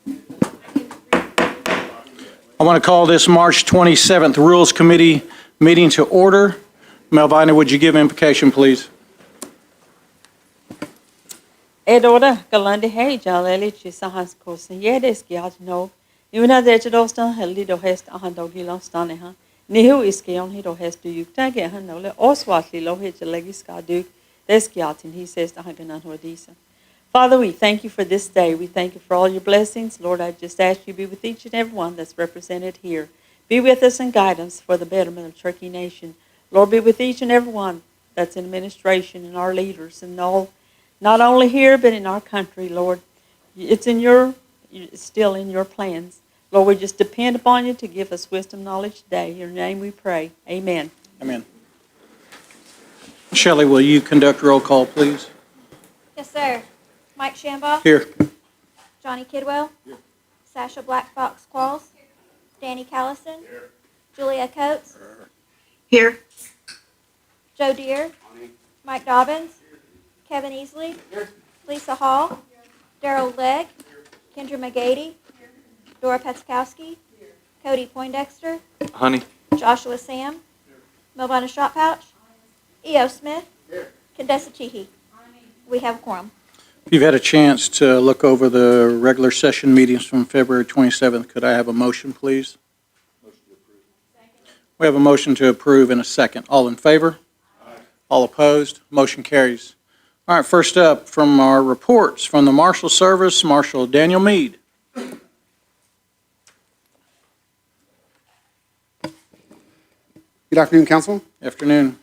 I want to call this March 27th Rules Committee meeting to order. Melvina, would you give invocation, please? Edora galandi hey jaleli chisahas kosin yedes giat no. Yuna de jadostan helido hest ahandogi lostane ha. Nihu iskion hido hest du yuktage hanole oswatli lo hitjalegiska duk deskiatin he says ahaganan hodisa. Father, we thank you for this day. We thank you for all your blessings. Lord, I just ask you to be with each and every one that's represented here. Be with us and guide us for the betterment of Turkey Nation. Lord, be with each and every one that's in administration and our leaders and all, not only here, but in our country, Lord. It's still in your plans. Lord, we just depend upon you to give us wisdom, knowledge today. In your name we pray. Amen. Amen. Shelley, will you conduct roll call, please? Yes, sir. Mike Shambaugh. Here. Johnny Kidwell. Here. Sasha Black Fox Qualls. Here. Danny Callison. Here. Julia Coates. Here. Joe Deere. Mike Dobbins. Here. Kevin Easley. Here. Lisa Hall. Here. Daryl Legg. Here. Kendra McGady. Here. Dora Petzkowski. Here. Cody Poindexter. Honey. Joshua Sam. Here. Melvina Shotpouch. E.O. Smith. Here. Condessa Cheehee. We have a quorum. If you've had a chance to look over the regular session meetings from February 27th, could I have a motion, please? Motion to approve. We have a motion to approve in a second. All in favor? Aye. All opposed? Motion carries. All right, first up from our reports from the Marshal Service, Marshal Daniel Meade. Good afternoon, Council. Afternoon.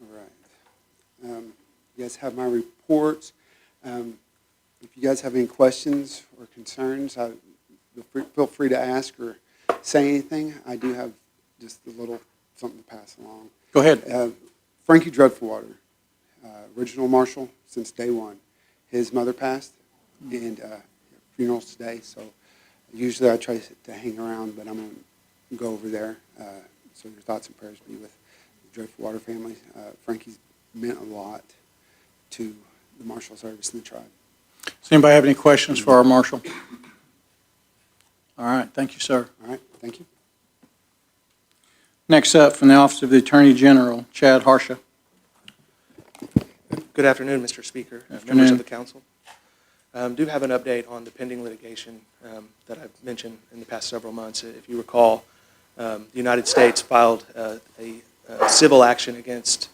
All right. You guys have my reports. If you guys have any questions or concerns, feel free to ask or say anything. I do have just a little something to pass along. Go ahead. Frankie Dreadfulwater, original marshal since day one. His mother passed, and funeral's today, so usually I try to hang around, but I'm going to go over there. So your thoughts and prayers be with the Dreadfulwater family. Frankie's meant a lot to the Marshal Service and the tribe. Does anybody have any questions for our Marshal? All right, thank you, sir. All right, thank you. Next up, from the Office of the Attorney General, Chad Harsha. Good afternoon, Mr. Speaker, Afternoon. members of the council. Do have an update on the pending litigation that I've mentioned in the past several months. If you recall, the United States filed a civil action against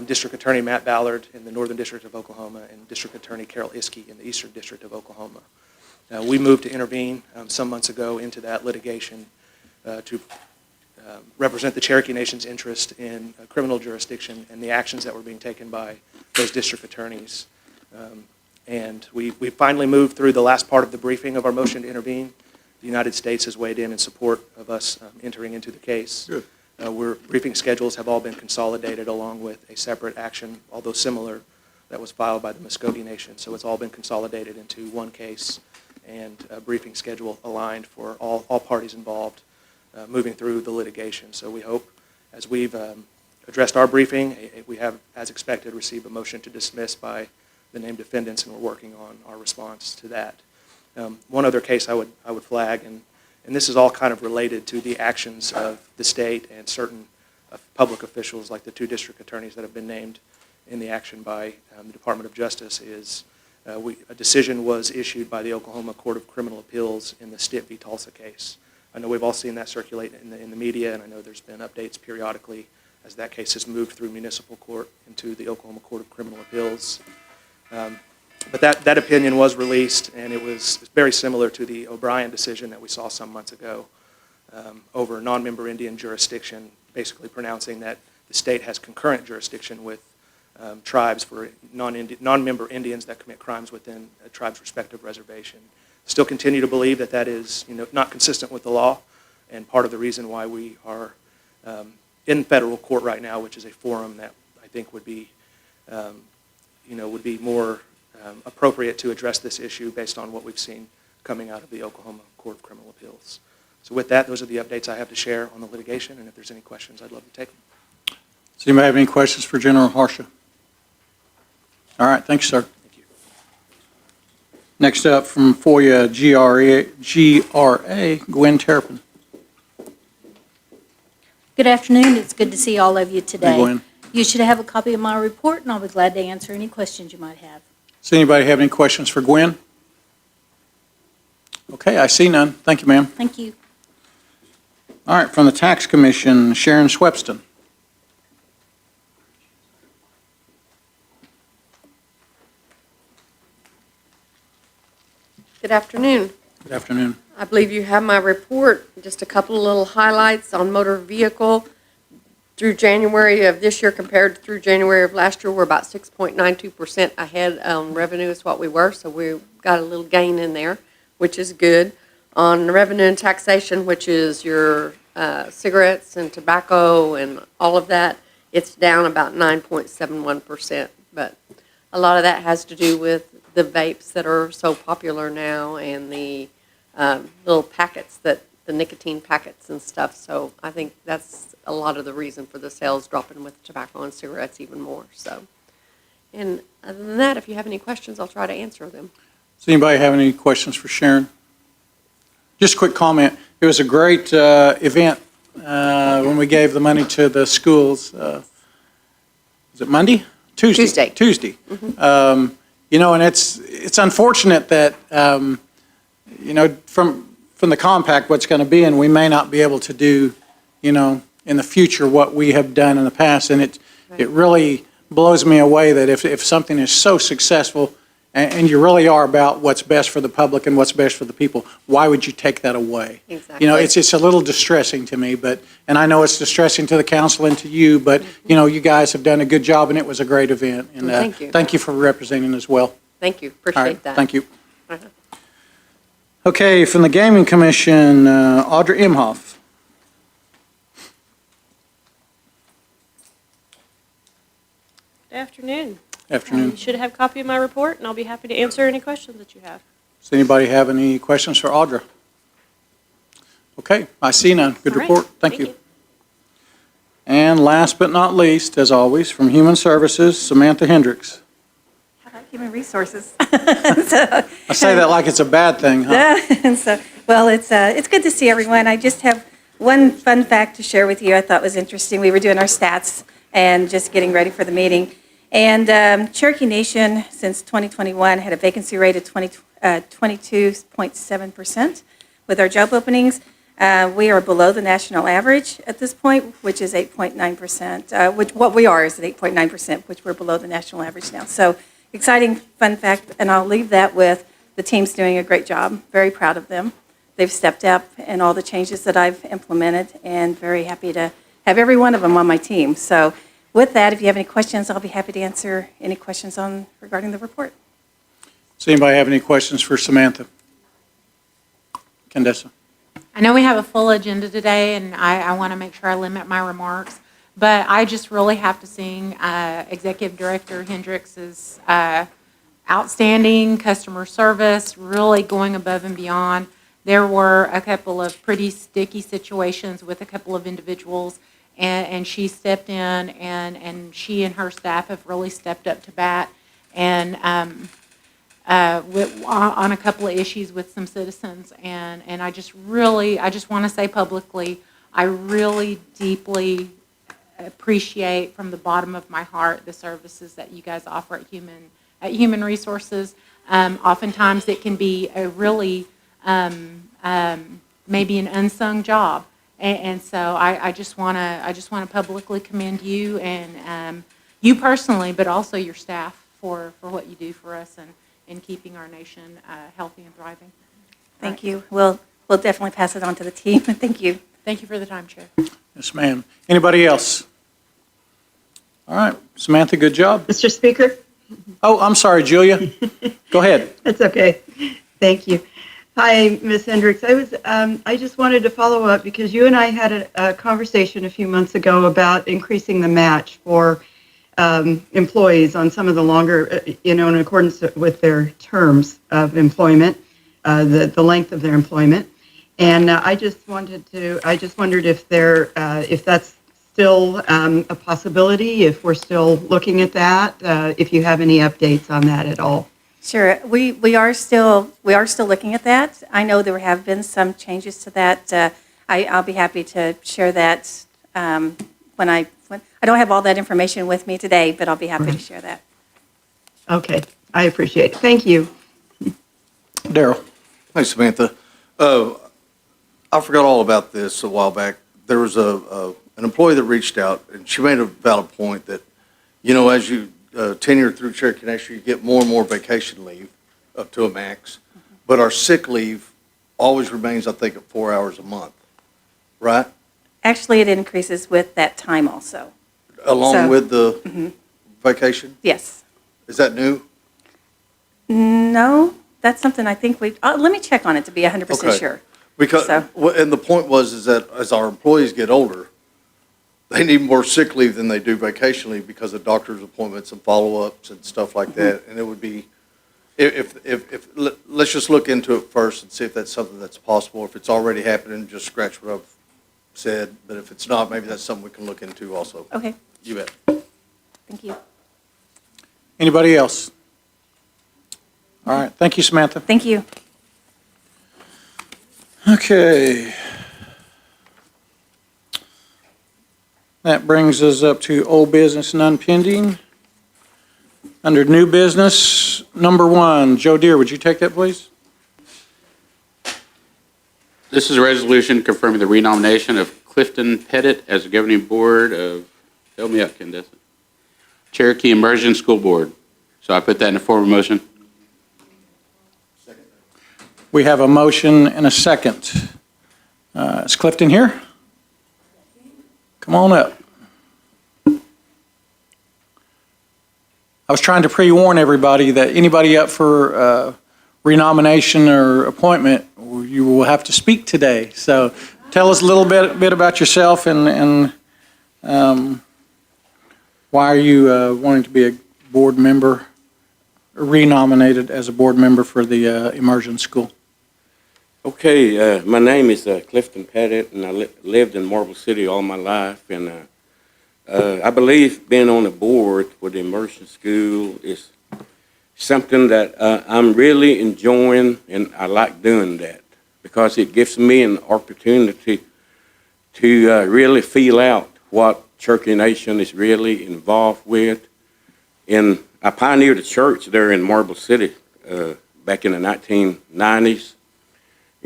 District Attorney Matt Ballard in the Northern District of Oklahoma and District Attorney Carol Iskey in the Eastern District of Oklahoma. We moved to intervene some months ago into that litigation to represent the Cherokee Nation's interest in criminal jurisdiction and the actions that were being taken by those district attorneys. And we finally moved through the last part of the briefing of our motion to intervene. The United States has weighed in support of us entering into the case. Good. Briefing schedules have all been consolidated along with a separate action, although similar, that was filed by the Muskogee Nation. So it's all been consolidated into one case and a briefing schedule aligned for all parties involved moving through the litigation. So we hope, as we've addressed our briefing, we have, as expected, received a motion to dismiss by the named defendants, and we're working on our response to that. One other case I would flag, and this is all kind of related to the actions of the state and certain public officials, like the two district attorneys that have been named in the action by the Department of Justice, is a decision was issued by the Oklahoma Court of Criminal Appeals in the Stitt v. Tulsa case. I know we've all seen that circulate in the media, and I know there's been updates periodically as that case has moved through municipal court into the Oklahoma Court of Criminal Appeals. But that opinion was released, and it was very similar to the O'Brien decision that we saw some months ago over non-member Indian jurisdiction, basically pronouncing that the state has concurrent jurisdiction with tribes for non-member Indians that commit crimes within a tribe's respective reservation. Still continue to believe that that is not consistent with the law, and part of the reason why we are in federal court right now, which is a forum that I think would be more appropriate to address this issue based on what we've seen coming out of the Oklahoma Court of Criminal Appeals. So with that, those are the updates I have to share on the litigation, and if there's any questions, I'd love to take them. Does anybody have any questions for General Harsha? All right, thank you, sir. Thank you. Next up from FOIA GRA, Gwen Terrapin. Good afternoon. It's good to see all of you today. Hey, Gwen. You should have a copy of my report, and I'll be glad to answer any questions you might have. Does anybody have any questions for Gwen? Okay, I see none. Thank you, ma'am. Thank you. All right, from the Tax Commission, Sharon Swepston. Good afternoon. Good afternoon. I believe you have my report, just a couple of little highlights on motor vehicle. Through January of this year compared to through January of last year, we're about 6.92% ahead on revenue is what we were, so we got a little gain in there, which is good. On revenue and taxation, which is your cigarettes and tobacco and all of that, it's down about 9.71%, but a lot of that has to do with the vapes that are so popular now and the little packets, the nicotine packets and stuff. So I think that's a lot of the reason for the sales dropping with tobacco and cigarettes even more. So, and other than that, if you have any questions, I'll try to answer them. Does anybody have any questions for Sharon? Just a quick comment. It was a great event when we gave the money to the schools. Was it Monday? Tuesday. Tuesday. Mm-hmm. You know, and it's unfortunate that, you know, from the compact what's going to be, and we may not be able to do, you know, in the future what we have done in the past. And it really blows me away that if something is so successful and you really are about what's best for the public and what's best for the people, why would you take that away? Exactly. You know, it's a little distressing to me, and I know it's distressing to the council and to you, but, you know, you guys have done a good job, and it was a great event. And Thank you. Thank you for representing as well. Thank you. All Appreciate right, that. thank you. Uh-huh. Okay, from the Gaming Commission, Audra Imhoff. Good afternoon. Afternoon. You should have a copy of my report, and I'll be happy to answer any questions that you have. Does anybody have any questions for Audra? Okay, I see none. Good All right, report. Thank you. And last but not least, as always, from Human Services, Samantha Hendricks. How about human resources? I say that like it's a bad thing, huh? Well, it's good to see everyone. I just have one fun fact to share with you I thought was interesting. We were doing our stats and just getting ready for the meeting. And Cherokee Nation, since 2021, had a vacancy rate of 22.7% with our job openings. We are below the national average at this point, which is 8.9%. What we are is at 8.9%, which we're below the national average now. So exciting fun fact, and I'll leave that with the team's doing a great job. Very proud of them. They've stepped up in all the changes that I've implemented, and very happy to have every one of them on my team. So with that, if you have any questions, I'll be happy to answer any questions regarding the report. Does anybody have any questions for Samantha? Candace? I know we have a full agenda today, and I want to make sure I limit my remarks, but I just really have to sing Executive Director Hendricks's outstanding customer service, really going above and beyond. There were a couple of pretty sticky situations with a couple of individuals, and she stepped in, and she and her staff have really stepped up to bat, and on a couple of issues with some citizens, and I just want to say publicly, I really deeply appreciate from the bottom of my heart the services that you guys offer at Human Resources. Oftentimes it can be a really maybe an unsung job, and so I just want to publicly commend you and you personally, but also your staff for what you do for us and in keeping our nation healthy and thriving. Thank you. We'll definitely pass it on to the team. Thank you. Thank you for the time, Chair. Yes, ma'am. Anybody else? All right, Samantha, good job. Mr. Speaker? Oh, I'm sorry, Julia. Go ahead. That's okay. Thank you. Hi, Ms. Hendricks. I just wanted to follow up because you and I had a conversation a few months ago about increasing the match for employees on some of the longer, in accordance with their terms of employment, the length of their employment. And I just wondered if that's still a possibility, if we're still looking at that, if you have any updates on that at all. Sure. We are still looking at that. I know there have been some changes to that. I'll be happy to share that when I don't have all that information with me today, but I'll be happy to share that. Okay, I appreciate it. Thank you. Darrell? Hey, Samantha. I forgot all about this a while back. There was an employee that reached out, and she made a valid point that, as you tenure through Cherokee Nation, you get more and more vacation leave up to a max, but our sick leave always remains, I think, at 4 hours a month, right? Actually, it increases with that time also. Along with the vacation? Yes. Is that new? No, that's something I think let me check on it to be 100% Okay. sure. Because, So- and the point is that as our employees get older, they need more sick leave than they do vacation leave because of doctor's appointments and follow-ups and stuff like that. And it would be, let's just look into it first and see if that's something that's possible. If it's already happening, just scratch what I've said. But if it's not, maybe that's something we can look into also. Okay, You bet. thank you. Anybody else? All right, thank you, Samantha. Thank you. Okay. That brings us up to old business, none pending. Under new business, number 1, Joe Deere, would you take that, please? This is a resolution confirming the renomination of Clifton Pettit as the governing board of, help me out, Candace, Cherokee Immersion School Board. So I put that in the form of motion. We have a motion and a second. Is Clifton here? Come on up. I was trying to pre-warn everybody that anybody up for renomination or appointment, you will have to speak today. So tell us a little bit about yourself and why are you wanting to be a board member, renominated as a board member for the Immersion School? Okay, my name is Clifton Pettit, and I lived in Marble City all my life, and I believe being on the board for the Immersion School is something that I'm really enjoying, and I like doing that because it gives me an opportunity to really feel out what Cherokee Nation is really involved with. And I pioneered a church there in Marble City back in the 1990s.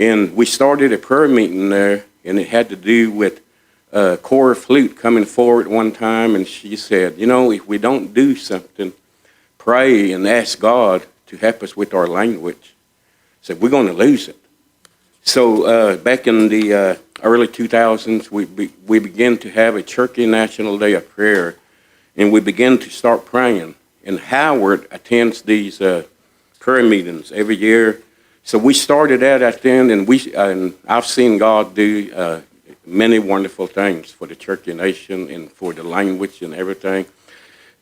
And we started a prayer meeting there, and it had to do with Cora Flute coming forward one time, and she said, if we don't do something, pray and ask God to help us with our language, said we're going to lose it. So back in the early 2000s, we began to have a Cherokee National Day of Prayer, and we began to start praying. And Howard attends these prayer meetings every year. So we started that then, and I've seen God do many wonderful things for the Cherokee Nation and for the language and everything.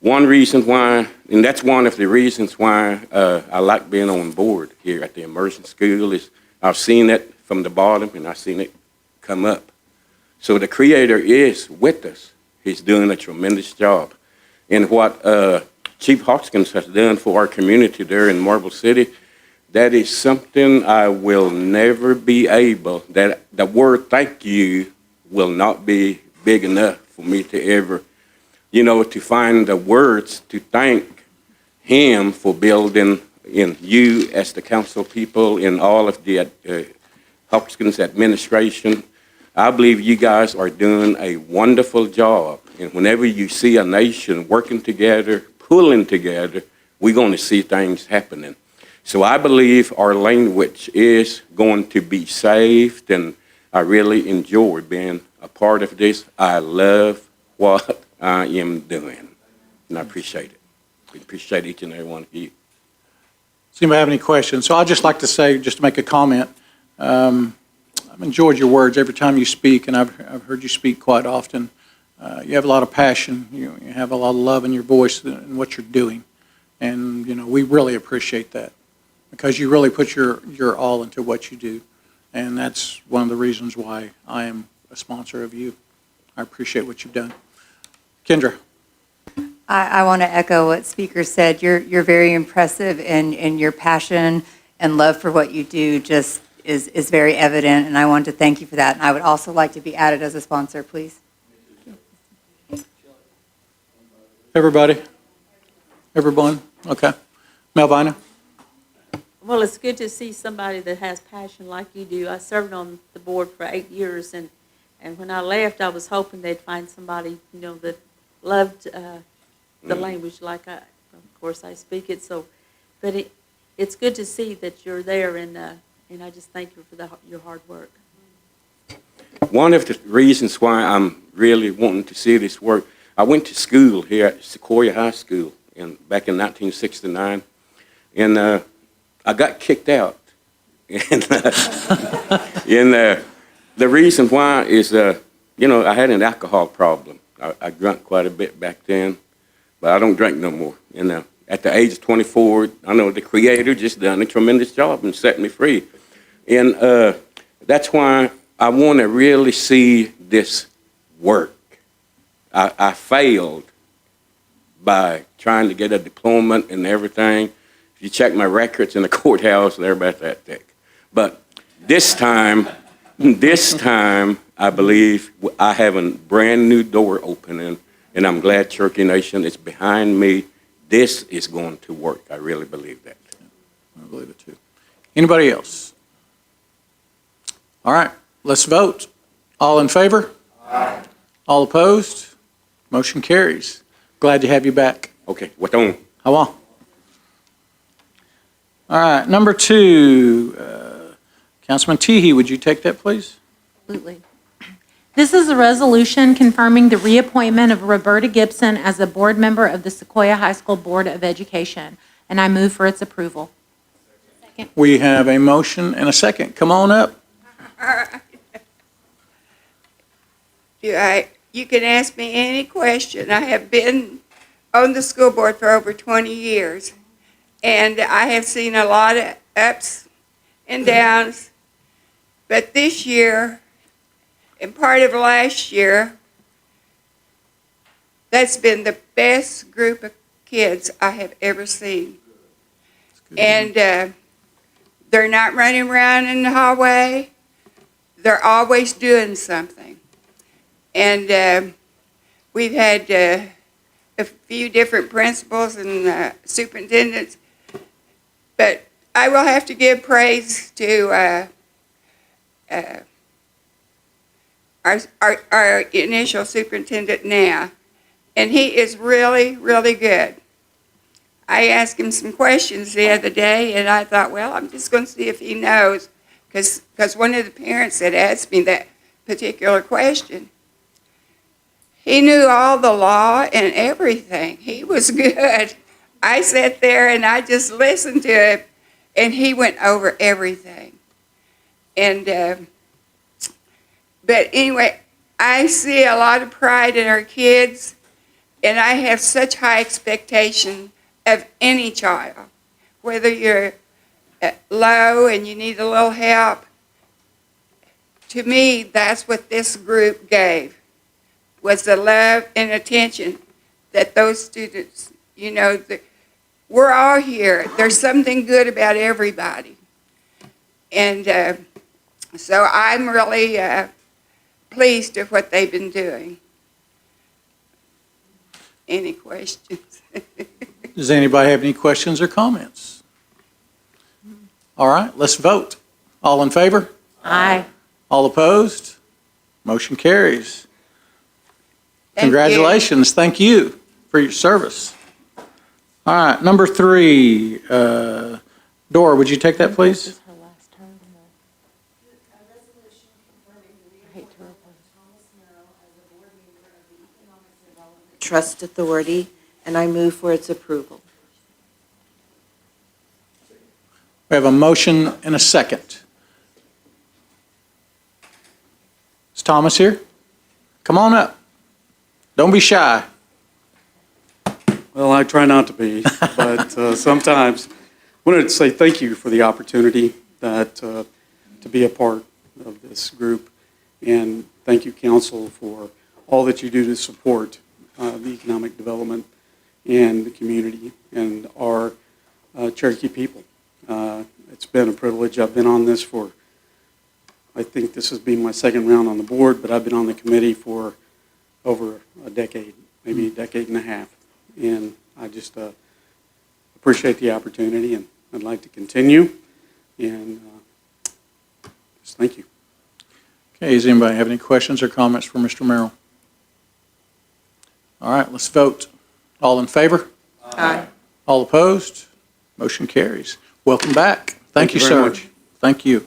One reason why, and that's one of the reasons why I like being on board here at the Immersion School, is I've seen it from the bottom and I've seen it come up. So the Creator is with us. He's doing a tremendous job. And what Chief Hoskins has done for our community there in Marble City, that is something I will never be able, that the word thank you will not be big enough for me to ever, to find the words to thank him for building in you as the council people and all of the Hopkins administration. I believe you guys are doing a wonderful job. And whenever you see a nation working together, pulling together, we're going to see things happening. So I believe our language is going to be saved, and I really enjoy being a part of this. I love what I am doing, and I appreciate it. We appreciate each and every one of you. Does anybody have any questions? So I'd just like to say, just to make a comment, I've enjoyed your words every time you speak, and I've heard you speak quite often. You have a lot of passion. You have a lot of love in your voice and what you're doing. And, we really appreciate that because you really put your all into what you do. And that's one of the reasons why I am a sponsor of you. I appreciate what you've done. Kendra. I want to echo what Speaker said. You're very impressive, and your passion and love for what you do just is very evident, and I want to thank you for that. And I would also like to be added as a sponsor, please. Everybody? Everyone? Okay. Melvina? Well, it's good to see somebody that has passion like you do. I served on the board for 8 years, and when I left, I was hoping they'd find somebody, that loved the language like I, of course, I speak it. So, but it's good to see that you're there, and I just thank you for your hard work. One of the reasons why I'm really wanting to see this work, I went to school here at Sequoia High School back in 1969, and I got kicked out. And the reason why is, I had an alcohol problem. I drank quite a bit back then, but I don't drink no more. And at the age of 24, I know the Creator just done a tremendous job and set me free. And that's why I want to really see this work. I failed by trying to get a diploma and everything. If you check my records in the courthouse, they're about that thick. But this time, I believe I have a brand new door opening, and I'm glad Cherokee Nation is behind me. This is going to work. I really believe that. I believe it too. Anybody else? All right, let's vote. All in favor? Aye. All opposed? Motion carries. Glad to have you back. Okay, what on? How on? All right, number 2, Councilman Teehee, would you take that, please? Absolutely. This is a resolution confirming the reappointment of Roberta Gibson as a board member of the Sequoia High School Board of Education, and I move for its approval. Second. We have a motion and a second. Come on up. You can ask me any question. I have been on the school board for over 20 years, and I have seen a lot of ups and downs. But this year, and part of last year, that's been the best group of kids I have ever seen. And they're not running around in the hallway. They're always doing something. And we've had a few different principals and superintendents, but I will have to give praise to our initial superintendent now, and he is really, really good. I asked him some questions the other day, and I thought, well, I'm just going to see if he knows, because one of the parents had asked me that particular question. He knew all the law and everything. He was good. I sat there and I just listened to him, and he went over everything. And but anyway, I see a lot of pride in our kids, and I have such high expectation of any child, whether you're low and you need a little help. To me, that's what this group gave, was the love and attention that those students, we're all here. There's something good about everybody. And so I'm really pleased with what they've been doing. Any questions? Does anybody have any questions or comments? All right, let's vote. All in favor? Aye. All opposed? Motion carries. Thank Congratulations. Thank you for your service. All right, number 3, Dora, would you take that, please? Trust Authority, and I move for its approval. We have a motion and a second. Is Thomas here? Come on up. Don't be shy. Well, I try not to be, but sometimes I wanted to say thank you for the opportunity to be a part of this group, and thank you, Council, for all that you do to support the economic development and the community and our Cherokee people. It's been a privilege. I've been on this for, I think this has been my second round on the board, but I've been on the committee for over a decade, maybe a decade and a half. And I just appreciate the opportunity, and I'd like to continue. And just thank you. Okay, does anybody have any questions or comments for Mr. Merrill? All right, let's vote. All in favor? Aye. All opposed? Motion carries. Welcome back. Thank you, very sir. much. Thank you.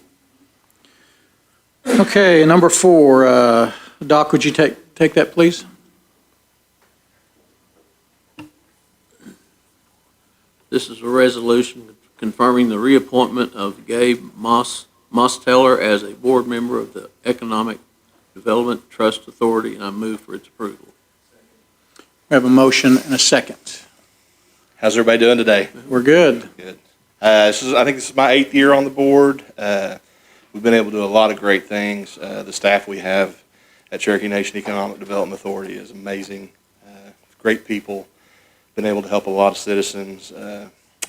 Okay, number 4, Doc, would you take that, please? This is a resolution confirming the reappointment of Gabe Mosteller as a board member of the Economic Development Trust Authority, and I move for its approval. We have a motion and a second. How's everybody doing today? We're good. Good. I think this is my 8th year on the board. We've been able to do a lot of great things. The staff we have at Cherokee Nation Economic Development Authority is amazing. Great people. Been able to help a lot of citizens.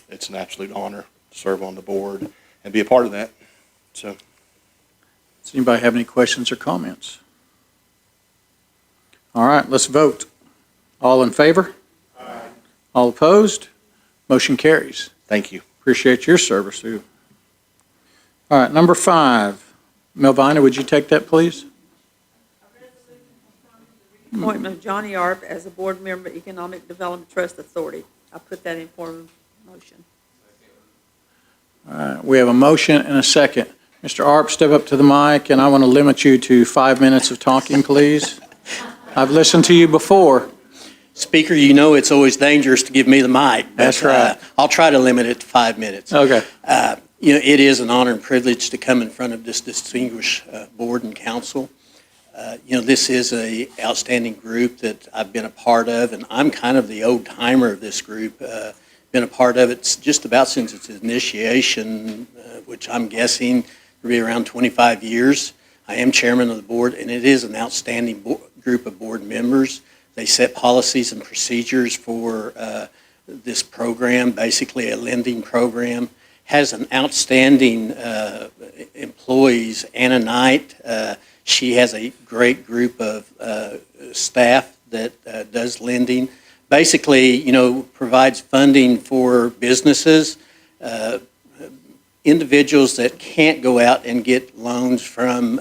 It's an absolute honor to serve on the board and be a part of that. So, Does anybody have any questions or comments? All right, let's vote. All in favor? Aye. All opposed? Motion carries. thank you. Appreciate your service, too. All right, number 5. Melvina, would you take that, please? Appointment of Johnny Arp as a board member, Economic Development Trust Authority. I put that in form of motion. All right, we have a motion and a second. Mr. Arp, step up to the mic, and I want to limit you to 5 minutes of talking, please. I've listened to you before. Speaker, you know it's always dangerous to give me the mic. But, That's right. I'll try to limit it to 5 minutes. Okay. It is an honor and privilege to come in front of this distinguished board and council. This is an outstanding group that I've been a part of, and I'm kind of the old timer of this group. Been a part of it just about since its initiation, which I'm guessing will be around 25 years. I am chairman of the board, and it is an outstanding group of board members. They set policies and procedures for this program, basically a lending program. Has an outstanding employees. Anna Knight, she has a great group of staff that does lending. Basically, provides funding for businesses, individuals that can't go out and get loans from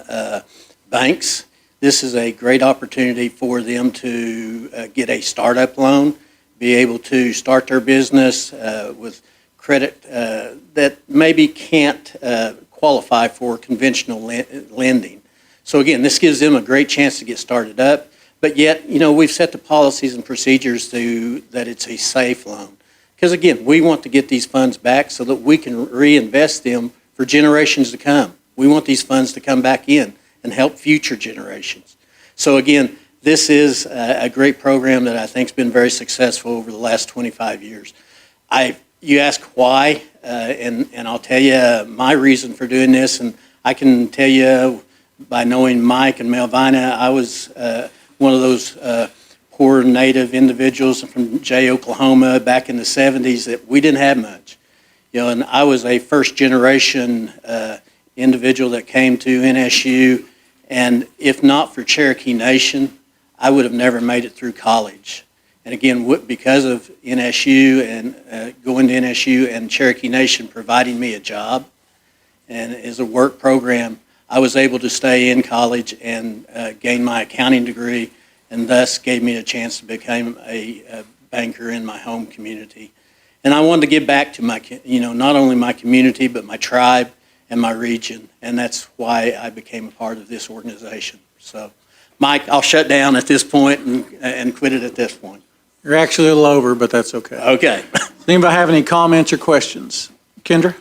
banks. This is a great opportunity for them to get a startup loan, be able to start their business with credit that maybe can't qualify for conventional lending. So again, this gives them a great chance to get started up, but yet, we've set the policies and procedures that it's a safe loan. Because again, we want to get these funds back so that we can reinvest them for generations to come. We want these funds to come back in and help future generations. So again, this is a great program that I think has been very successful over the last 25 years. You ask why, and I'll tell you my reason for doing this, and I can tell you by knowing Mike and Melvina, I was one of those poor native individuals from Jay, Oklahoma back in the 70s that we didn't have much. And I was a first generation individual that came to NSU, and if not for Cherokee Nation, I would have never made it through college. And again, because of NSU and going to NSU and Cherokee Nation providing me a job and as a work program, I was able to stay in college and gain my accounting degree, and thus gave me a chance to become a banker in my home community. And I wanted to give back to my, not only my community, but my tribe and my region, and that's why I became a part of this organization. So, Mike, I'll shut down at this point and quit it at this point. You're actually a little over, but that's okay. Okay. Does anybody have any comments or questions? Kendra?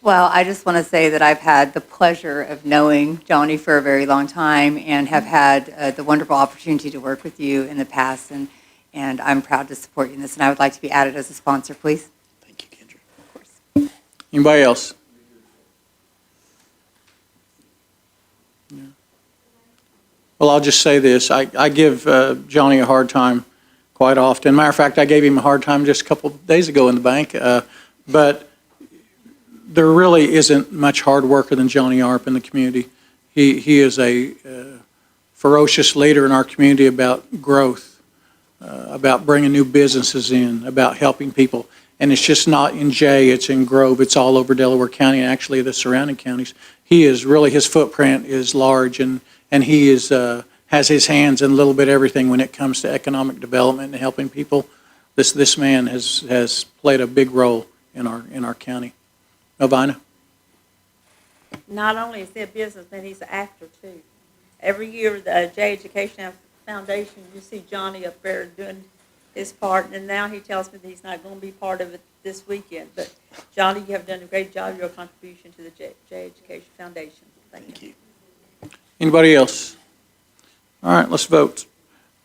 Well, I just want to say that I've had the pleasure of knowing Johnny for a very long time and have had the wonderful opportunity to work with you in the past, and I'm proud to support you in this, and I would like to be added as a sponsor, please. Thank you, Kendra. Of course. Anybody else? Well, I'll just say this. I give Johnny a hard time quite often. Matter of fact, I gave him a hard time just a couple of days ago in the bank. But there really isn't much hard worker than Johnny Arp in the community. He is a ferocious leader in our community about growth, about bringing new businesses in, about helping people. And it's just not in Jay, it's in Grove, it's all over Delaware County, and actually the surrounding counties. He is really, his footprint is large, and he is, has his hands in a little bit everything when it comes to economic development and helping people. This man has played a big role in our county. Elvina? Not only is he a businessman, he's an actor too. Every year, the J Education Foundation, you see Johnny up there doing his part, and now he tells me that he's not going to be part of it this weekend. But Johnny, you have done a great job, your contribution to the J Education Foundation. Thank you. Anybody else? All right, let's vote.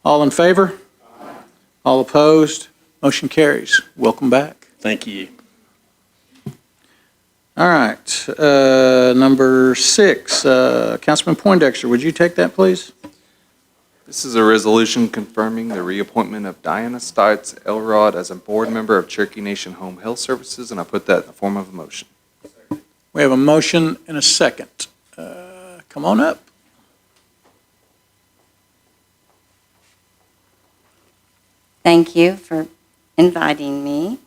All in favor? All opposed? Motion carries. Welcome back. Thank you. All right, number 6, Councilman Poindexter, would you take that, please? This is a resolution confirming the reappointment of Diana Stites Elrod as a board member of Cherokee Nation Home Health Services, and I put that in the form of a motion. We have a motion and a second. Come on up. Thank you for inviting me.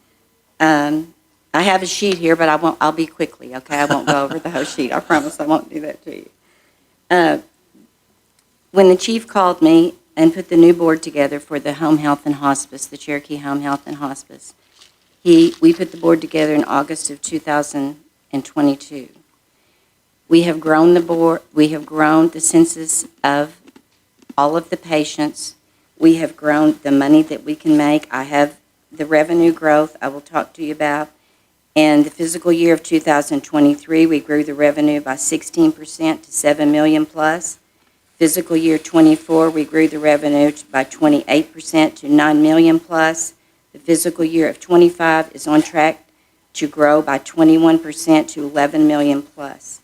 I have a sheet here, but I'll be quickly, okay? I won't go over the whole sheet. I promise I won't do that to you. When the chief called me and put the new board together for the home health and hospice, the Cherokee Home Health and Hospice, we put the board together in August of 2022. We have grown the board, we have grown the census of all of the patients. We have grown the money that we can make. I have the revenue growth I will talk to you about. In the fiscal year of 2023, we grew the revenue by 16% to $7 million plus. Fiscal year 24, we grew the revenue by 28% to $9 million plus. The fiscal year of 25 is on track to grow by 21% to $11 million plus.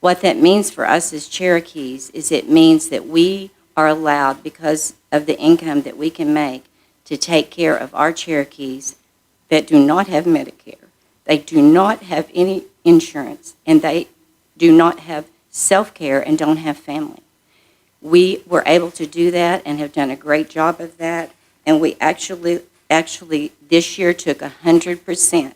What that means for us as Cherokees is it means that we are allowed, because of the income that we can make, to take care of our Cherokees that do not have Medicare. They do not have any insurance, and they do not have self-care and don't have family. We were able to do that and have done a great job of that, and we actually this year took 100%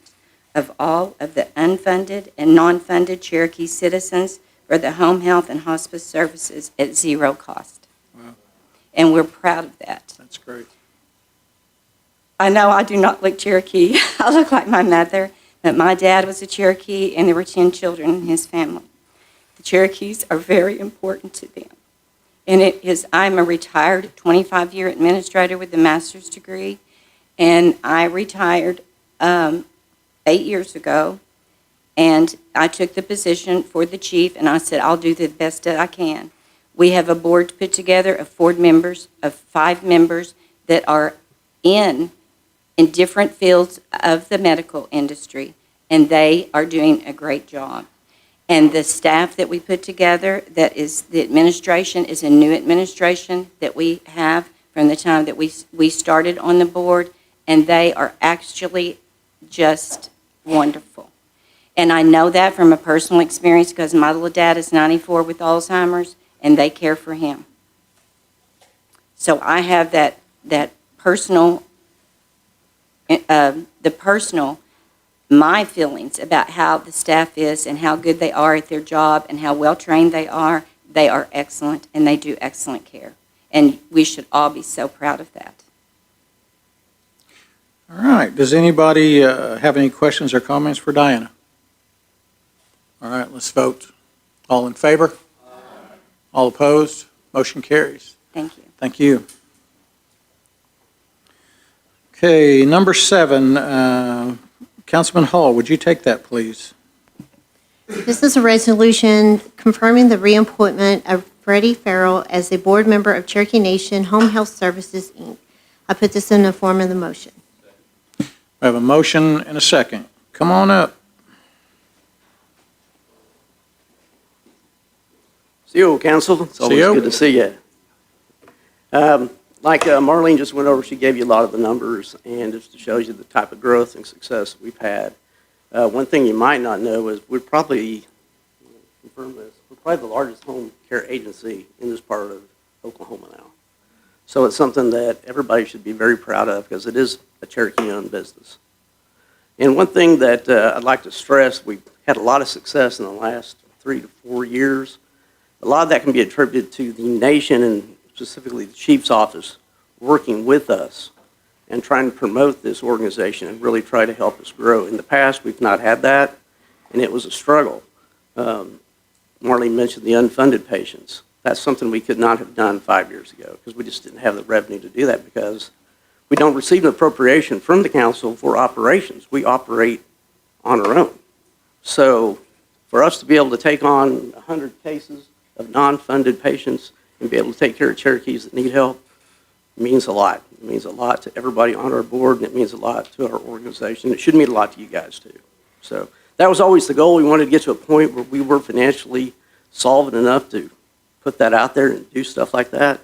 of all of the unfunded and non-funded Cherokee citizens for the home health and hospice services at zero cost. Wow. And we're proud of that. That's great. I know I do not look Cherokee. I look like my mother, but my dad was a Cherokee, and there were 10 children in his family. The Cherokees are very important to them. And I'm a retired 25-year administrator with a master's degree, and I retired 8 years ago, and I took the position for the chief, and I said, I'll do the best that I can. We have a board put together of 5 members that are in different fields of the medical industry, and they are doing a great job. And the staff that we put together, that is the administration, is a new administration that we have from the time that we started on the board, and they are actually just wonderful. And I know that from a personal experience because my little dad is 94 with Alzheimer's, and they care for him. So I have that personal my feelings about how the staff is and how good they are at their job and how well trained they are. They are excellent and they do excellent care. And we should all be so proud of that. All right, does anybody have any questions or comments for Diana? All right, let's vote. All in favor? All opposed? Motion carries. Thank you. Thank you. Okay, number 7, Councilman Hall, would you take that, please? This is a resolution confirming the reappointment of Freddie Farrell as a board member of Cherokee Nation Home Health Services, Inc. I put this in the form of the motion. We have a motion and a second. Come on up. See you, Council. It's always CO. good to see you. Like Marlene just went over, she gave you a lot of the numbers, and just shows you the type of growth and success we've had. One thing you might not know is we're probably, confirm this, we're probably the largest home care agency in this part of Oklahoma now. So it's something that everybody should be very proud of because it is a Cherokee-owned business. And one thing that I'd like to stress, we've had a lot of success in the last 3 to 4 years. A lot of that can be attributed to the nation and specifically the chief's office working with us and trying to promote this organization and really try to help us grow. In the past, we've not had that, and it was a struggle. Marlene mentioned the unfunded patients. That's something we could not have done 5 years ago because we just didn't have the revenue to do that because we don't receive an appropriation from the council for operations. We operate on our own. So for us to be able to take on 100 cases of non-funded patients and be able to take care of Cherokees that need help means a lot. It means a lot to everybody on our board, and it means a lot to our organization. It should mean a lot to you guys, too. So that was always the goal. We wanted to get to a point where we were financially solvent enough to put that out there and do stuff like that,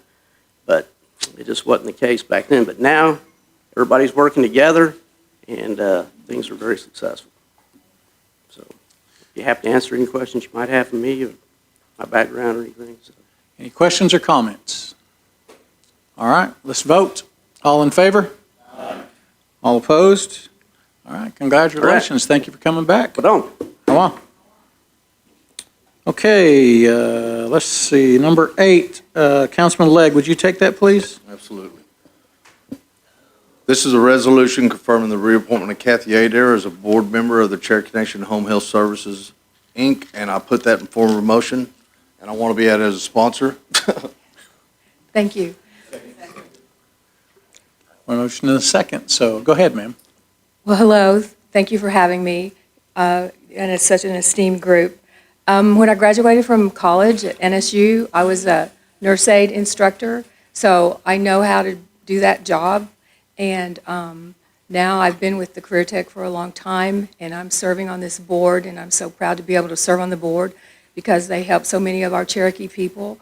but it just wasn't the case back then. But now, everybody's working together, and things are very successful. So be happy to answer any questions you might have for me or my background or anything. So. Any questions or comments? All right, let's vote. All in favor? Aye. All opposed? All right, congratulations. Thank you for coming back. Come on. Come on. Okay, let's see, number 8, Councilman Legg, would you take that, please? Absolutely. This is a resolution confirming the reappointment of Kathy Adair as a board member of the Cherokee Nation Home Health Services, Inc., and I put that in form of a motion, and I want to be added as a sponsor. Thank you. One motion and a second, so go ahead, ma'am. Well, hello. Thank you for having me, and it's such an esteemed group. When I graduated from college at NSU, I was a nurse aide instructor, so I know how to do that job. And now I've been with the Career Tech for a long time, and I'm serving on this board, and I'm so proud to be able to serve on the board because they help so many of our Cherokee people.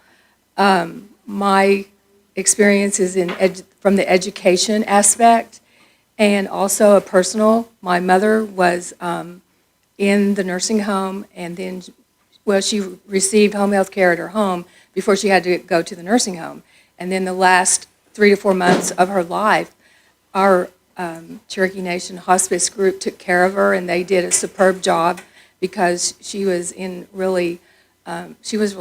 My experience is from the education aspect and also a personal. My mother was in the nursing home, and then she received home health care at her home before she had to go to the nursing home. And then the last 3 to 4 months of her life, our Cherokee Nation Hospice group took care of her, and they did a superb job because she was really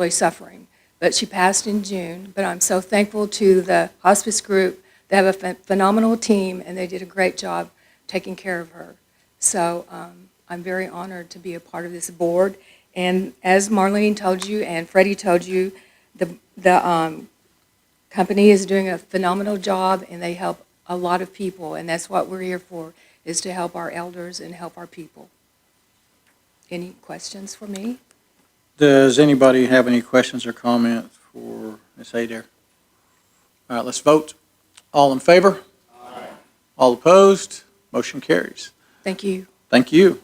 suffering. But she passed in June. But I'm so thankful to the hospice group. They have a phenomenal team, and they did a great job taking care of her. So I'm very honored to be a part of this board. And as Marlene told you and Freddie told you, the company is doing a phenomenal job, and they help a lot of people, and that's what we're here for, is to help our elders and help our people. Any questions for me? Does anybody have any questions or comments for Ms. Adair? All right, let's vote. All in favor? Aye. All opposed? Motion carries. Thank you. Thank you.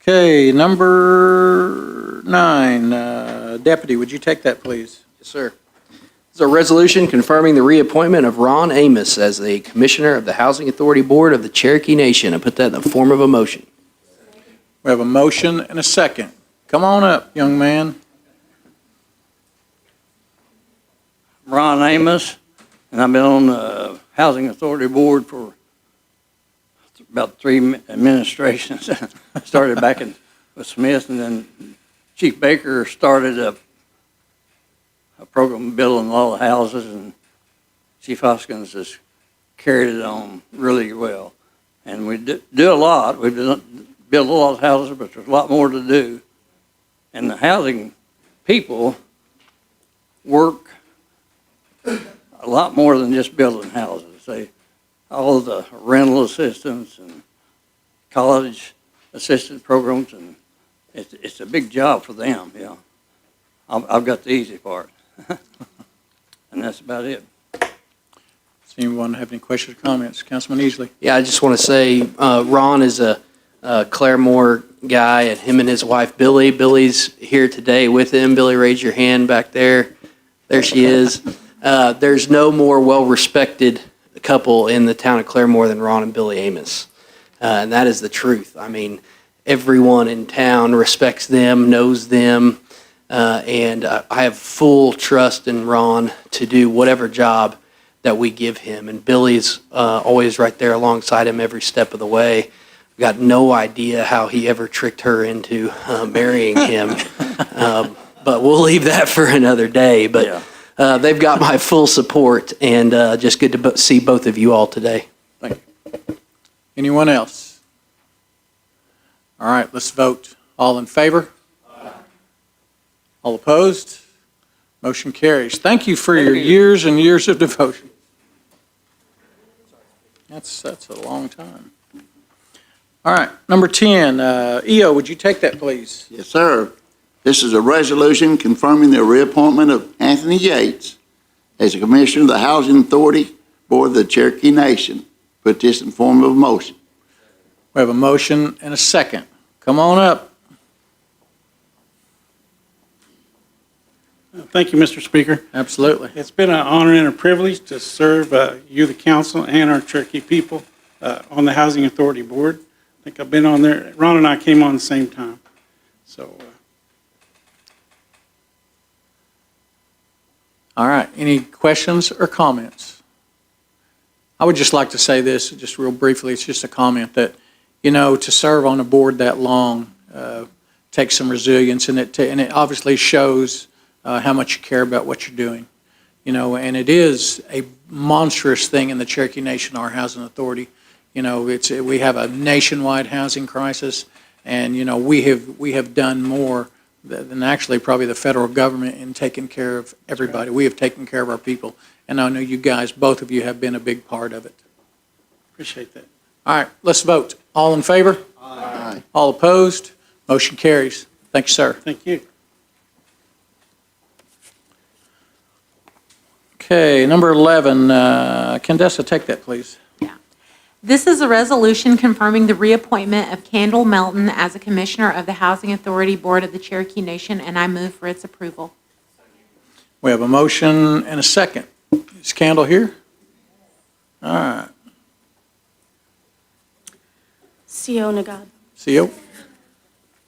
Okay, number 9, Deputy, would you take that, please? Yes, sir. This is a resolution confirming the reappointment of Ron Amos as the Commissioner of the Housing Authority Board of the Cherokee Nation. I put that in the form of a motion. We have a motion and a second. Come on up, young man. Ron Amos, and I've been on the Housing Authority Board for about 3 administrations. Started back with Smith, and then Chief Baker started a program building a lot of houses, and Chief Hoskins has carried it on really well. And we do a lot. We've built a lot of houses, but there's a lot more to do. And the housing people work a lot more than just building houses. All the rental assistance and college assistance programs, and it's a big job for them. Yeah, I've got the easy part, and that's about it. Does anyone have any questions or comments? Councilman Easley. Yeah, I just want to say Ron is a Claremore guy, and him and his wife Billy's here today with him. Billy, raise your hand back there. There she is. There's no more well-respected couple in the town of Claremore than Ron and Billy Amos. And that is the truth. I mean, everyone in town respects them, knows them, and I have full trust in Ron to do whatever job that we give him. And Billy's always right there alongside him every step of the way. Got no idea how he ever tricked her into marrying him, but we'll leave that for another day. But they've got my full support, and just good to see both of you all today. Thank you. Anyone else? All right, let's vote. All in favor? All opposed? Motion carries. Thank you for your years and years of devotion. That's a long time. All right, number 10, EO, would you take that, please? Yes, sir. This is a resolution confirming the reappointment of Anthony Yates as a Commissioner of the Housing Authority Board of the Cherokee Nation. Put this in form of a motion. We have a motion and a second. Come on up. Thank you, Mr. Speaker. Absolutely. It's been an honor and a privilege to serve you, the council, and our Cherokee people on the Housing Authority Board. I think I've been on there. Ron and I came on the same time. So, All right, any questions or comments? I would just like to say this, just real briefly, it's just a comment that, to serve on a board that long takes some resilience, and it obviously shows how much you care about what you're doing. And it is a monstrous thing in the Cherokee Nation, our housing authority. We have a nationwide housing crisis, and, we have done more than actually probably the federal government in taking care of everybody. We have taken care of our people, and I know you guys, both of you, have been a big part of it. appreciate that. All right, let's vote. All in favor? Aye. All opposed? Motion carries. Thank you, sir. Thank you. Okay, number 11, Candace, take that, please. This is a resolution confirming the reappointment of Kendall Melton as a Commissioner of the Housing Authority Board of the Cherokee Nation, and I move for its approval. We have a motion and a second. Is Kendall here? All right. CO Nagad. CO?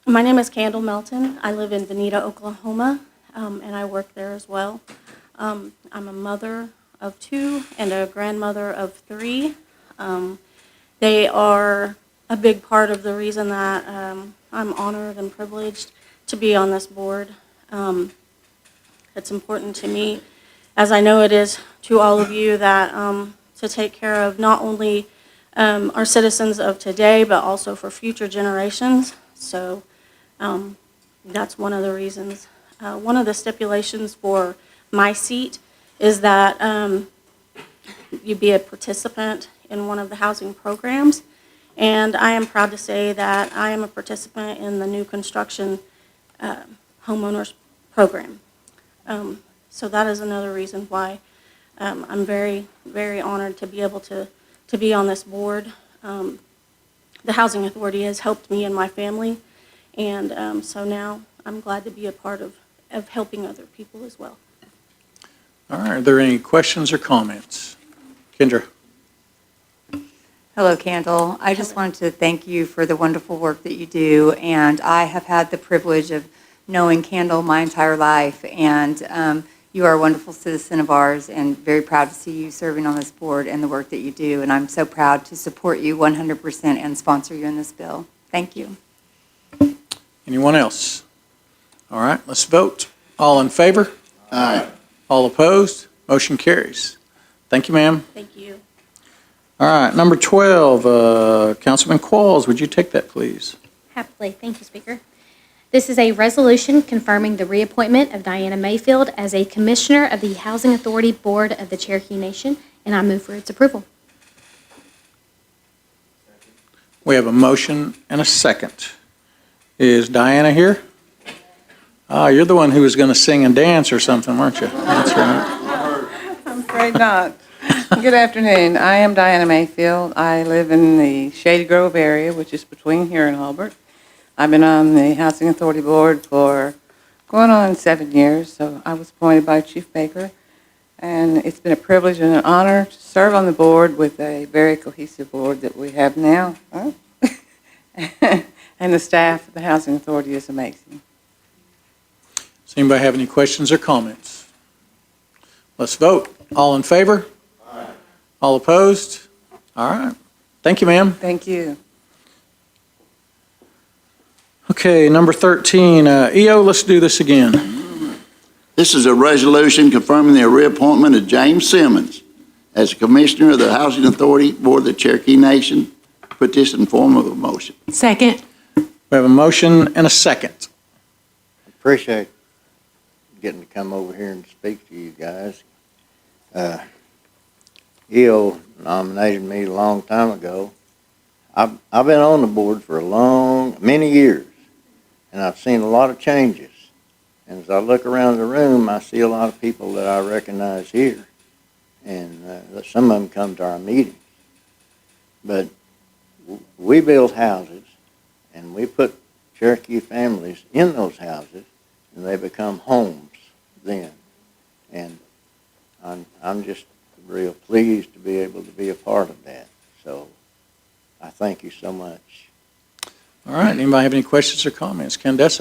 My name is Kendall Melton. I live in Bonita, Oklahoma, and I work there as well. I'm a mother of 2 and a grandmother of 3. They are a big part of the reason that I'm honored and privileged to be on this board. It's important to me, as I know it is to all of you, that to take care of not only our citizens of today, but also for future generations. So that's one of the reasons. One of the stipulations for my seat is that you be a participant in one of the housing programs, and I am proud to say that I am a participant in the new construction homeowners program. So that is another reason why I'm very, very honored to be able to be on this board. The Housing Authority has helped me and my family, and so now I'm glad to be a part of helping other people as well. All right, are there any questions or comments? Kendra? Hello, Kendall. I just wanted to thank you for the wonderful work that you do, and I have had the privilege of knowing Kendall my entire life, and you are a wonderful citizen of ours, and very proud to see you serving on this board and the work that you do, and I'm so proud to support you 100% and sponsor you in this bill. Thank you. Anyone else? All right, let's vote. All in favor? Aye. All opposed? Motion carries. Thank you, ma'am. Thank you. All right, number 12, Councilman Qualls, would you take that, please? Happily. Thank you, Speaker. This is a resolution confirming the reappointment of Diana Mayfield as a Commissioner of the Housing Authority Board of the Cherokee Nation, and I move for its approval. We have a motion and a second. Is Diana here? You're the one who was going to sing and dance or something, weren't you? That's right. I'm afraid not. Good afternoon. I am Diana Mayfield. I live in the Shady Grove area, which is between here and Hulbert. I've been on the Housing Authority Board for going on 7 years, so I was appointed by Chief Baker. And it's been a privilege and an honor to serve on the board with a very cohesive board that we have now. Oh. And the staff of the Housing Authority is amazing. Does anybody have any questions or comments? Let's vote. All in favor? Aye. All opposed? All right. Thank you, ma'am. Thank you. Okay, number 13. EO, let's do this again. This is a resolution confirming the reappointment of James Simmons as a Commissioner of the Housing Authority Board of the Cherokee Nation. Put this in form of a motion. Second. We have a motion and a second. Appreciate getting to come over here and speak to you guys. EO nominated me a long time ago. I've been on the board for many years, and I've seen a lot of changes. And as I look around the room, I see a lot of people that I recognize here, and some of them come to our meetings. But we build houses, and we put Cherokee families in those houses, and they become homes then. And I'm just real pleased to be able to be a part of that. So I thank you so much. All right. Anybody have any questions or comments? Candace?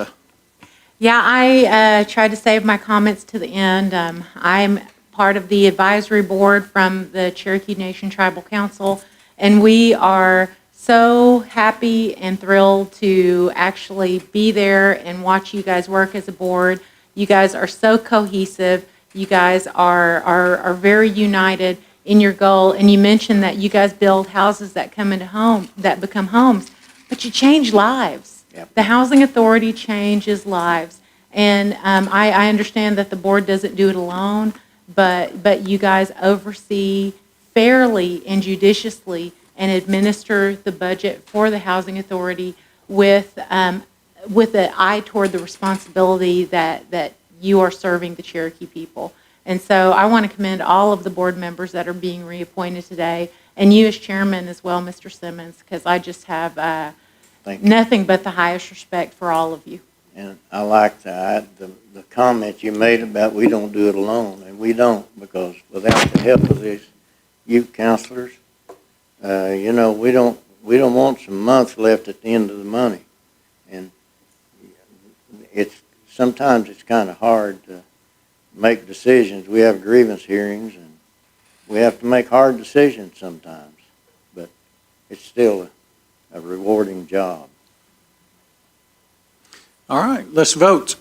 Yeah, I tried to save my comments to the end. I'm part of the advisory board from the Cherokee Nation Tribal Council, and we are so happy and thrilled to actually be there and watch you guys work as a board. You guys are so cohesive. You guys are very united in your goal. And you mentioned that you guys build houses that become homes, but you change lives. Yep. The Housing Authority changes lives. And I understand that the board doesn't do it alone, but you guys oversee fairly and judiciously and administer the budget for the Housing Authority with an eye toward the responsibility that you are serving the Cherokee people. And so I want to commend all of the board members that are being reappointed today, and you as chairman as well, Mr. Simmons, because I just have nothing but the highest respect for all of you. And I like the comment you made about we don't do it alone, and we don't, because without the help of these youth counselors, we don't want some months left at the end of the money. And sometimes it's kind of hard to make decisions. We have grievance hearings, and we have to make hard decisions sometimes, but it's still a rewarding job. All right, let's vote.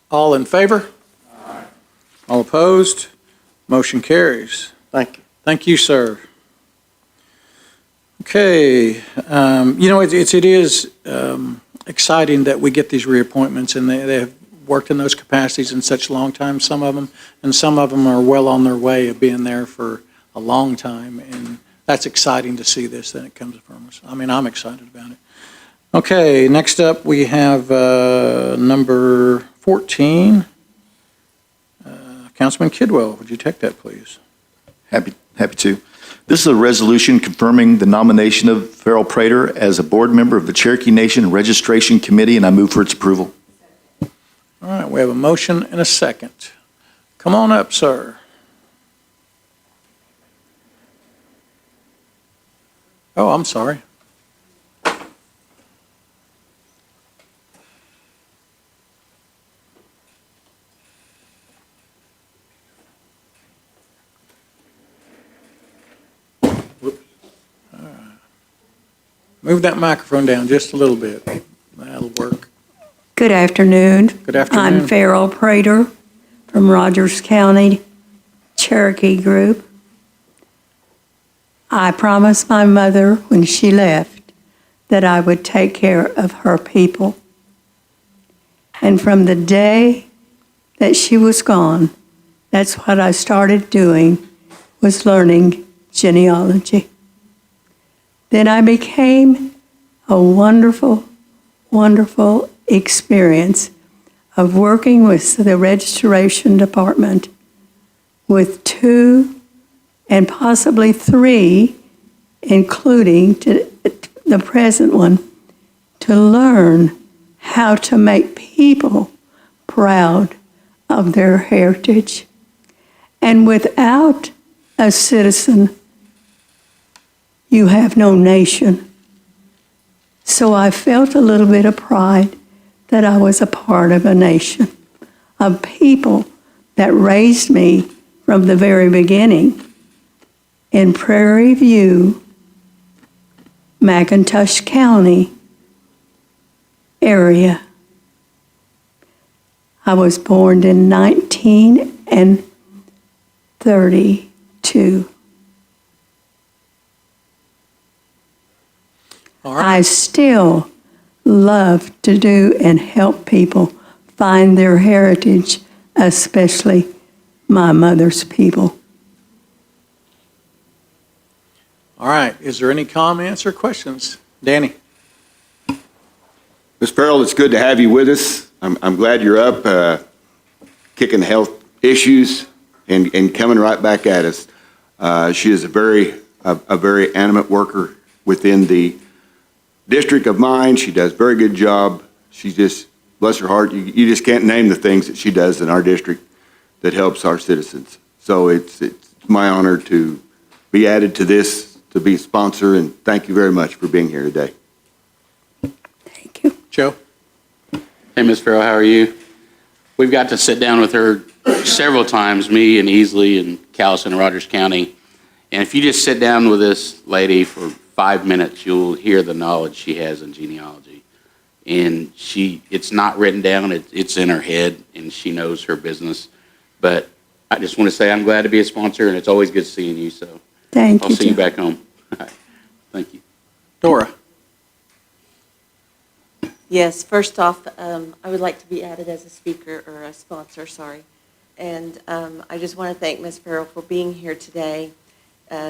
All in favor? Aye. All opposed? Motion carries. Thank you. Thank you, sir. Okay, it is exciting that we get these reappointments, and they have worked in those capacities in such a long time, some of them, and some of them are well on their way of being there for a long time, and that's exciting to see this, that it comes from us. I mean, I'm excited about it. Okay, next up, we have number 14. Councilman Kidwell, would you take that, please? Happy to. This is a resolution confirming the nomination of Farrell Prater as a board member of the Cherokee Nation Registration Committee, and I move for its approval. All right, we have a motion and a second. Come on up, sir. Oh, I'm sorry. Move that microphone down just a little bit. That'll work. Good afternoon. Good afternoon. I'm Farrell Prater from Rogers County, Cherokee Group. I promised my mother when she left that I would take care of her people. And from the day that she was gone, that's what I started doing, was learning genealogy. Then I became a wonderful, wonderful experience of working with the Registration Department with 2 and possibly 3, including the present one, to learn how to make people proud of their heritage. And without a citizen, you have no nation. So I felt a little bit of pride that I was a part of a nation, of people that raised me from the very beginning in Prairie View, McIntosh County area. I was born in 1932. I still love to do and help people find their heritage, especially my mother's people. All right, is there any comments or questions? Danny? Ms. Farrell, it's good to have you with us. I'm glad you're up, kicking health issues and coming right back at us. She is a very animate worker within the district of mine. She does a very good job. She just, bless her heart, you just can't name the things that she does in our district that helps our citizens. So it's my honor to be added to this, to be a sponsor, and thank you very much for being here today. Joe? Hey, Ms. Farrell, how are you? We've got to sit down with her several times, me and Easley and Callis and Rogers County. And if you just sit down with this lady for 5 minutes, you'll hear the knowledge she has in genealogy. And it's not written down, it's in her head, and she knows her business. But I just want to say I'm glad to be a sponsor, and it's always good seeing you, so Thank I'll you, see you Joe. back home. Thank you. Dora? Yes, first off, I would like to be added as a speaker or a sponsor, sorry. And I just want to thank Ms. Farrell for being here today.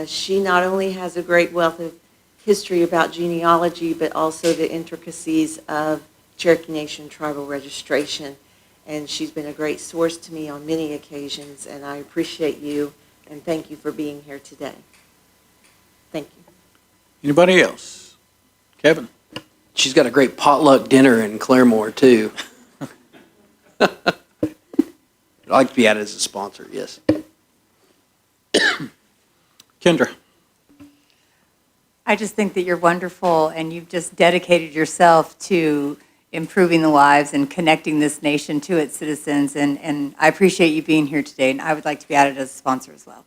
She not only has a great wealth of history about genealogy, but also the intricacies of Cherokee Nation tribal registration. And she's been a great source to me on many occasions, and I appreciate you, and thank you for being here today. Thank you. Anybody else? Kevin? She's got a great potluck dinner in Claremore, too. I'd like to be added as a sponsor, yes. Kendra? I just think that you're wonderful, and you've just dedicated yourself to improving the lives and connecting this nation to its citizens, and I appreciate you being here today, and I would like to be added as a sponsor as well.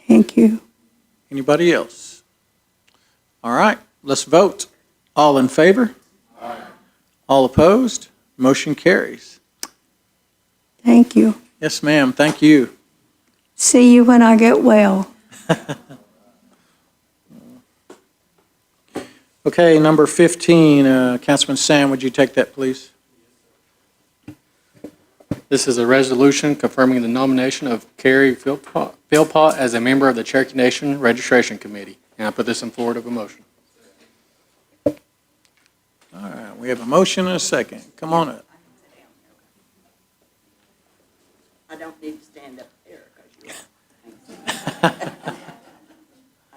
Thank you. Anybody else? All right, let's vote. All in favor? Aye. All opposed? Motion carries. Thank you. Yes, ma'am, thank you. See you when I get well. Okay, number 15, Councilman Sam, would you take that, please? This is a resolution confirming the nomination of Carrie Philpott as a member of the Cherokee Nation Registration Committee. And I put this in forward of a motion. All right, we have a motion and a second. Come on up. I don't need to stand up there because you are.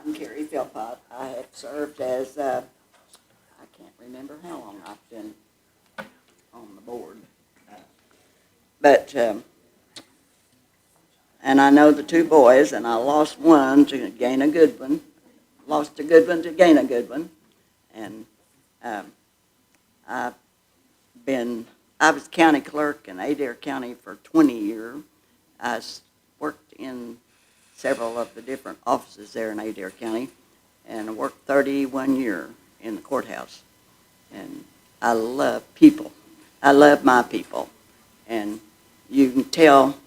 I'm Carrie Philpott. I have served as, I can't remember how long I've been on the board. But, and I know the two boys, and I lost one to gain a good one. Lost a good one to gain a good one. And I was county clerk in Adair County for 20 years. I worked in several of the different offices there in Adair County, and I worked 31 years in the courthouse. And I love people. I love my people. And you can tell,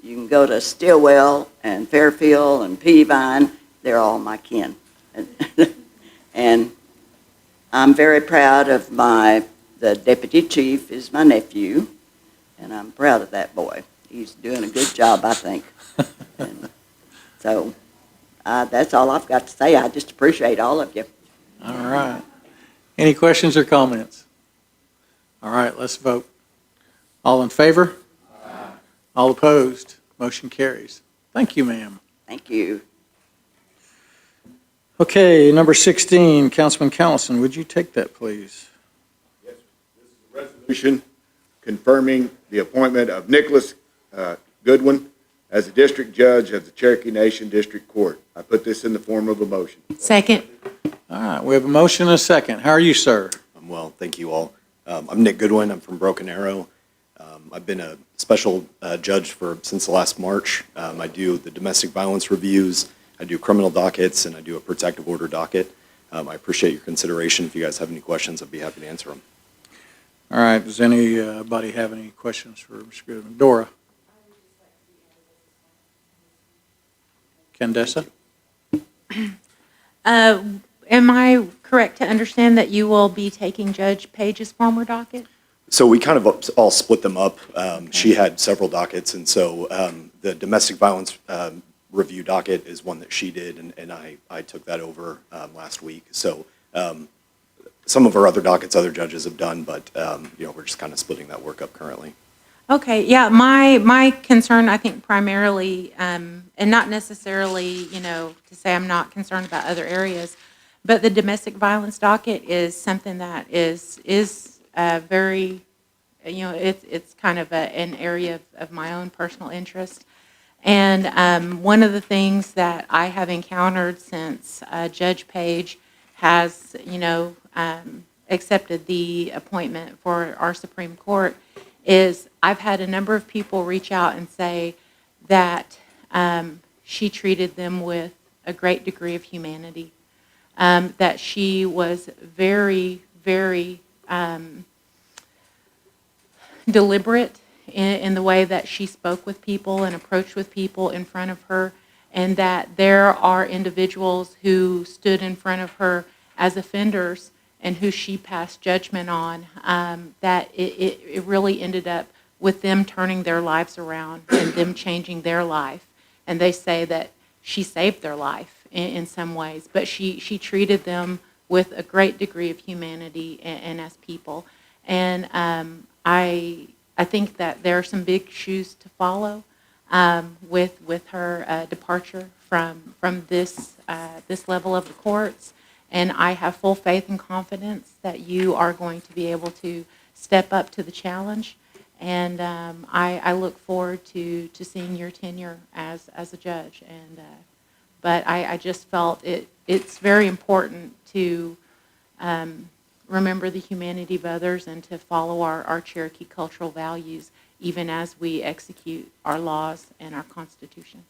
you can go to Stillwell and Fairfield and Peavine, they're all my kin. And I'm very proud of the deputy chief is my nephew, and I'm proud of that boy. He's doing a good job, I think. And so that's all I've got to say. I just appreciate all of you. All right. Any questions or comments? All right, let's vote. All in favor? Aye. All opposed? Motion carries. Thank you, ma'am. Thank you. Okay, number 16, Councilman Callison, would you take that, please? Yes, this is a resolution confirming the appointment of Nicholas Goodwin as a district judge of the Cherokee Nation District Court. I put this in the form of a motion. Second. All right, we have a motion and a second. How are you, sir? I'm well, thank you all. I'm Nick Goodwin. I'm from Broken Arrow. I've been a special judge since last March. I do the domestic violence reviews, I do criminal dockets, and I do a protective order docket. I appreciate your consideration. If you guys have any questions, I'd be happy to answer them. All right, does anybody have any questions for Mr. Goodwin? Dora? Candace? Am I correct to understand that you will be taking Judge Page's former docket? So we kind of all split them up. She had several dockets, and so the domestic violence review docket is one that she did, and I took that over last week. So some of our other dockets, other judges have done, but we're just kind of splitting that work up currently. Okay, yeah, my concern, I think primarily, and not necessarily, to say I'm not concerned about other areas, but the domestic violence docket is something that is very, it's kind of an area of my own personal interest. And one of the things that I have encountered since Judge Page has, accepted the appointment for our Supreme Court is I've had a number of people reach out and say that she treated them with a great degree of humanity, that she was very, very deliberate in the way that she spoke with people and approached with people in front of her, and that there are individuals who stood in front of her as offenders and who she passed judgment on, that it really ended up with them turning their lives around and them changing their life. And they say that she saved their life in some ways, but she treated them with a great degree of humanity and as people. And I think that there are some big shoes to follow with her departure from this level of the courts. And I have full faith and confidence that you are going to be able to step up to the challenge. And I look forward to seeing your tenure as a judge. And but I just felt it's very important to remember the humanity of others and to follow our Cherokee cultural values, even as we execute our laws and our Constitution.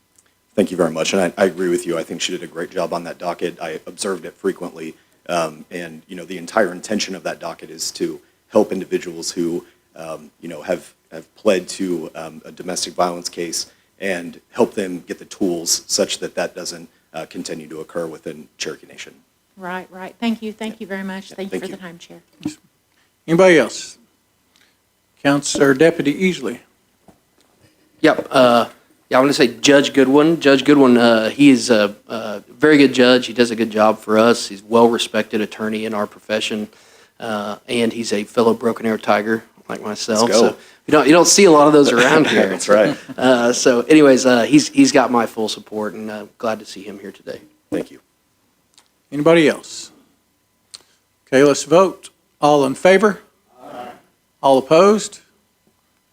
Thank you very much, and I agree with you. I think she did a great job on that docket. I observed it frequently, and the entire intention of that docket is to help individuals who have pled to a domestic violence case and help them get the tools such that that doesn't continue to occur within Cherokee Nation. Right. Thank you very much. Thank you for the time, Chair. Anybody else? Counselor Deputy Easley. Yep. I want to say Judge Goodwin. Judge Goodwin, he is a very good judge. He does a good job for us. He's a well-respected attorney in our profession, and he's a fellow Broken Arrow Tiger like myself. Let's go. So you don't see a lot of those around here. That's right. So anyways, he's got my full support, and glad to see him here today. Thank you. Anybody else? Okay, let's vote. All in favor? Aye. All opposed?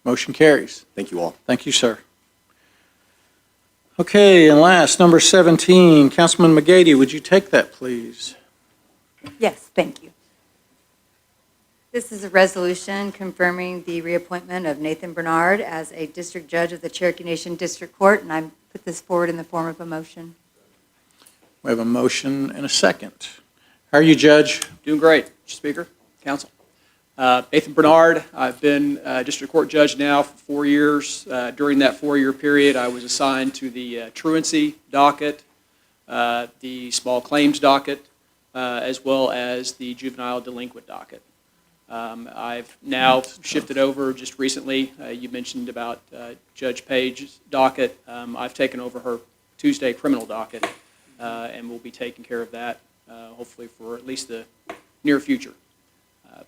Motion carries. Thank you all. Thank you, sir. Okay, and last, number 17, Councilman McGady, would you take that, please? Yes, thank you. This is a resolution confirming the reappointment of Nathan Bernard as a district judge of the Cherokee Nation District Court, and I put this forward in the form of a motion. We have a motion and a second. How are you, Judge? Doing great, Mr. Speaker, Council. Nathan Bernard, I've been district court judge now for 4 years. During that 4-year period, I was assigned to the truancy docket, the small claims docket, as well as the juvenile delinquent docket. I've now shifted over just recently. You mentioned about Judge Page's docket. I've taken over her Tuesday criminal docket, and we'll be taking care of that, hopefully for at least the near future.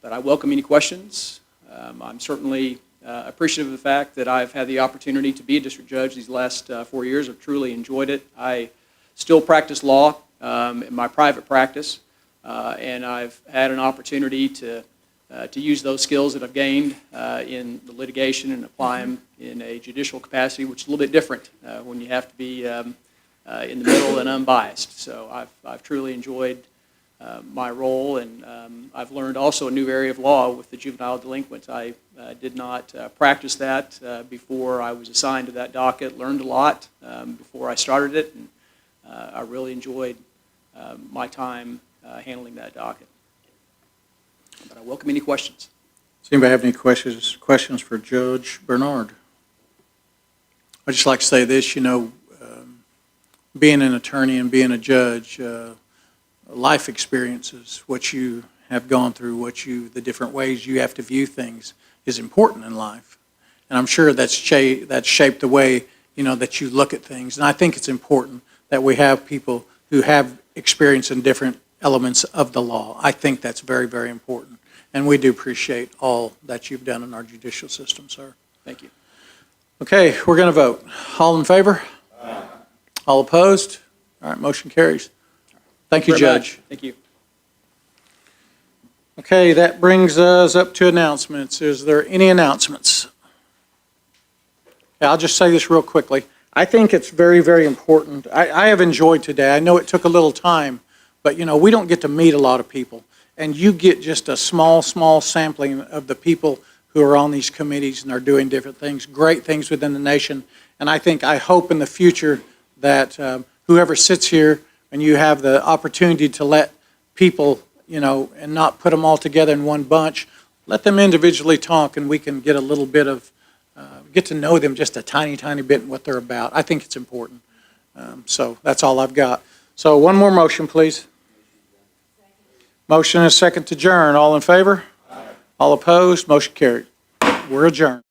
But I welcome any questions. I'm certainly appreciative of the fact that I've had the opportunity to be a district judge these last 4 years. I've truly enjoyed it. I still practice law in my private practice, and I've had an opportunity to to use those skills that I've gained in the litigation and apply them in a judicial capacity, which is a little bit different when you have to be in the middle and unbiased. So I've truly enjoyed my role, and I've learned also a new area of law with the juvenile delinquents. I did not practice that before I was assigned to that docket. Learned a lot before I started it, and I really enjoyed my time handling that docket. But I welcome any questions. Does anybody have any questions for Judge Bernard? I'd just like to say this, being an attorney and being a judge, life experiences, what you have gone through, the different ways you have to view things is important in life. And I'm sure that's shaped the way, that you look at things. And I think it's important that we have people who have experience in different elements of the law. I think that's very, very important. And we do appreciate all that you've done in our judicial system, sir. Thank you. Okay, we're going to vote. All in favor? Aye. All opposed? All right, motion carries. Thank you, very Judge. much. Thank you. Okay, that brings us up to announcements. Is there any announcements? I'll just say this real quickly. I think it's very, very important. I have enjoyed today. I know it took a little time, but we don't get to meet a lot of people. And you get just a small sampling of the people who are on these committees and are doing different things, great things within the nation. And I hope in the future that whoever sits here and you have the opportunity to let people, and not put them all together in one bunch, let them individually talk and we can get a little bit of, get to know them just a tiny, tiny bit and what they're about. I think it's important. So that's all I've got. So one more motion, please. Motion is second to adjourn. All in favor? Aye. All opposed? Motion carried. We're adjourned.